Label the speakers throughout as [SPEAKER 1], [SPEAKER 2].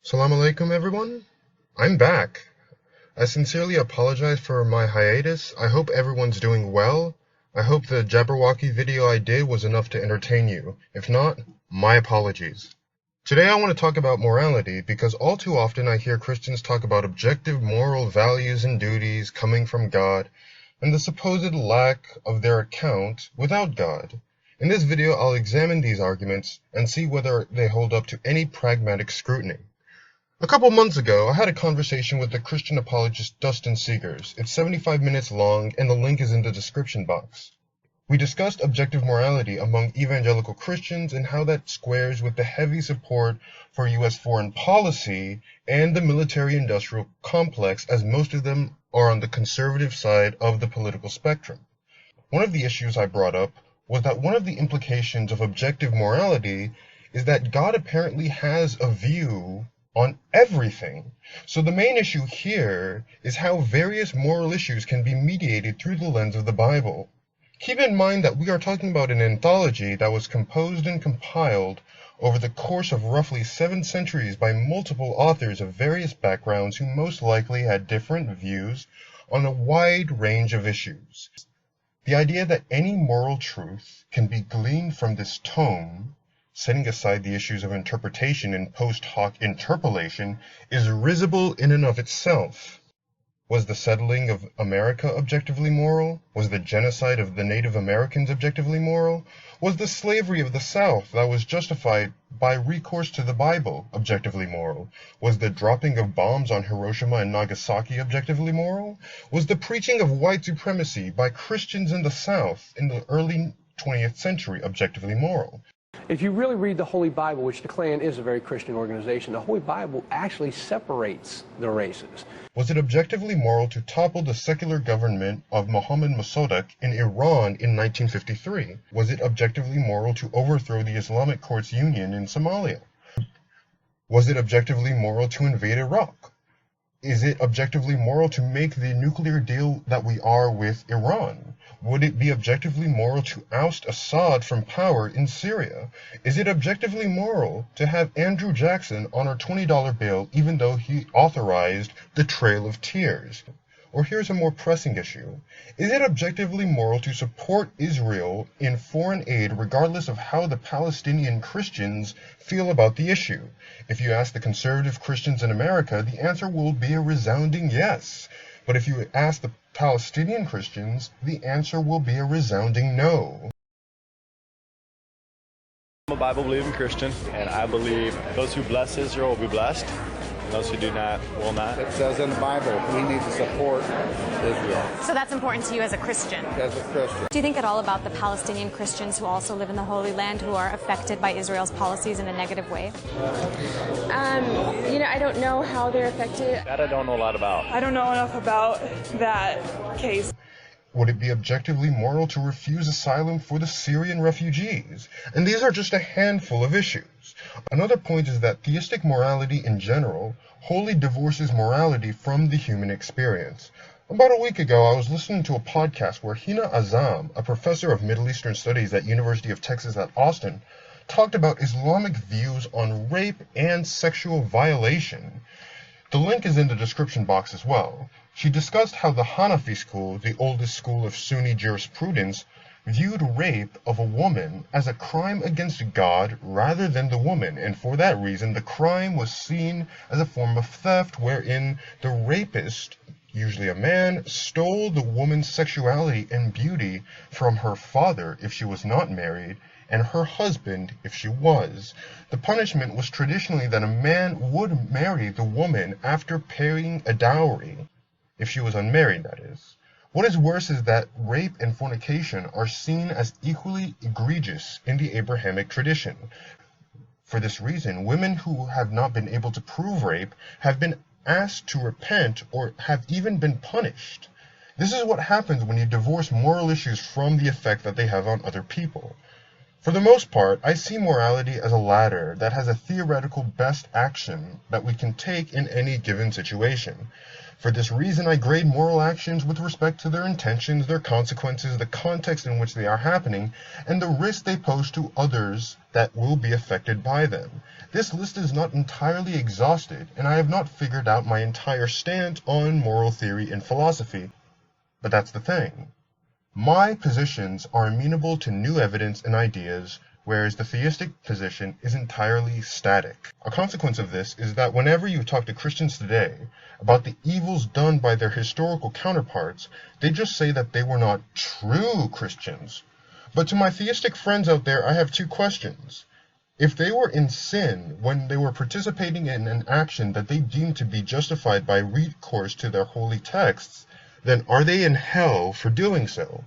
[SPEAKER 1] Assalamu alaikum everyone. I'm back. I sincerely apologize for my hiatus. I hope everyone's doing well. I hope the Jabberwocky video I did was enough to entertain you. If not, my apologies. Today I want to talk about morality because all too often I hear Christians talk about objective moral values and duties coming from God and the supposed lack of their account without God. In this video I'll examine these arguments and see whether they hold up to any pragmatic scrutiny. A couple months ago, I had a conversation with the Christian apologist Dustin Segers. It's 75 minutes long, and the link is in the description box. We discussed objective morality among evangelical Christians and how that squares with the heavy support for U.S. foreign policy and the military-industrial complex, as most of them are on the conservative side of the political spectrum. One of the issues I brought up was that one of the implications of objective morality is that God apparently has a view on everything. So the main issue here is how various moral issues can be mediated through the lens of the Bible. Keep in mind that we are talking about an anthology that was composed and compiled over the course of roughly 7 centuries by multiple authors of various backgrounds who most likely had different views on a wide range of issues. The idea that any moral truth can be gleaned from this tome, setting aside the issues of interpretation and post hoc interpolation, is risible in and of itself. Was the settling of America objectively moral? Was the genocide of the Native Americans objectively moral? Was the slavery of the South that was justified by recourse to the Bible objectively moral? Was the dropping of bombs on Hiroshima and Nagasaki objectively moral? Was the preaching of white supremacy by Christians in the South in the early 20th century objectively moral?
[SPEAKER 2] If you really read the Holy Bible, which the Klan is a very Christian organization, the Holy Bible actually separates the races.
[SPEAKER 1] Was it objectively moral to topple the secular government of Mohammad Mossadegh in Iran in 1953? Was it objectively moral to overthrow the Islamic Courts Union in Somalia? Was it objectively moral to invade Iraq? Is it objectively moral to make the nuclear deal that we are with Iran? Would it be objectively moral to oust Assad from power in Syria? Is it objectively moral to have Andrew Jackson on our $20 bill even though he authorized the Trail of Tears? Or here's a more pressing issue. Is it objectively moral to support Israel in foreign aid regardless of how the Palestinian Christians feel about the issue? If you ask the conservative Christians in America, the answer will be a resounding yes. But if you ask the Palestinian Christians, the answer will be a resounding no.
[SPEAKER 3] I'm a Bible-believing Christian, and I believe those who bless Israel will be blessed, and those who do not will not.
[SPEAKER 4] It says in the Bible, we need to support Israel.
[SPEAKER 5] So that's important to you as a Christian?
[SPEAKER 4] As a Christian.
[SPEAKER 5] Do you think at all about the Palestinian Christians who also live in the Holy Land who are affected by Israel's policies in a negative way?
[SPEAKER 6] I don't know how they're affected.
[SPEAKER 3] That I don't know a lot about.
[SPEAKER 6] I don't know enough about that case.
[SPEAKER 1] Would it be objectively moral to refuse asylum for the Syrian refugees? And these are just a handful of issues. Another point is that theistic morality in general wholly divorces morality from the human experience. About a week ago, I was listening to a podcast where Hina Azam, a professor of Middle Eastern Studies at University of Texas at Austin, talked about Islamic views on rape and sexual violation. The link is in the description box as well. She discussed how the Hanafi school, the oldest school of Sunni jurisprudence, viewed rape of a woman as a crime against God rather than the woman, and for that reason the crime was seen as a form of theft wherein the rapist, usually a man, stole the woman's sexuality and beauty from her father if she was not married, and her husband if she was. The punishment was traditionally that a man would marry the woman after paying a dowry, if she was unmarried, that is. What is worse is that rape and fornication are seen as equally egregious in the Abrahamic tradition. For this reason, women who have not been able to prove rape have been asked to repent or have even been punished. This is what happens when you divorce moral issues from the effect that they have on other people. For the most part, I see morality as a ladder that has a theoretical best action that we can take in any given situation. For this reason, I grade moral actions with respect to their intentions, their consequences, the context in which they are happening, and the risk they pose to others that will be affected by them. This list is not entirely exhausted, and I have not figured out my entire stance on moral theory and philosophy. But that's the thing. My positions are amenable to new evidence and ideas, whereas the theistic position is entirely static. A consequence of this is that whenever you talk to Christians today about the evils done by their historical counterparts, they just say that they were not true Christians. But to my theistic friends out there, I have two questions. If they were in sin when they were participating in an action that they deemed to be justified by recourse to their holy texts, then are they in hell for doing so?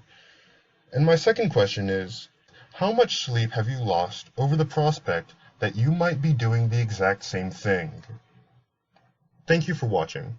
[SPEAKER 1] And my second question is, how much sleep have you lost over the prospect that you might be doing the exact same thing? Thank you for watching.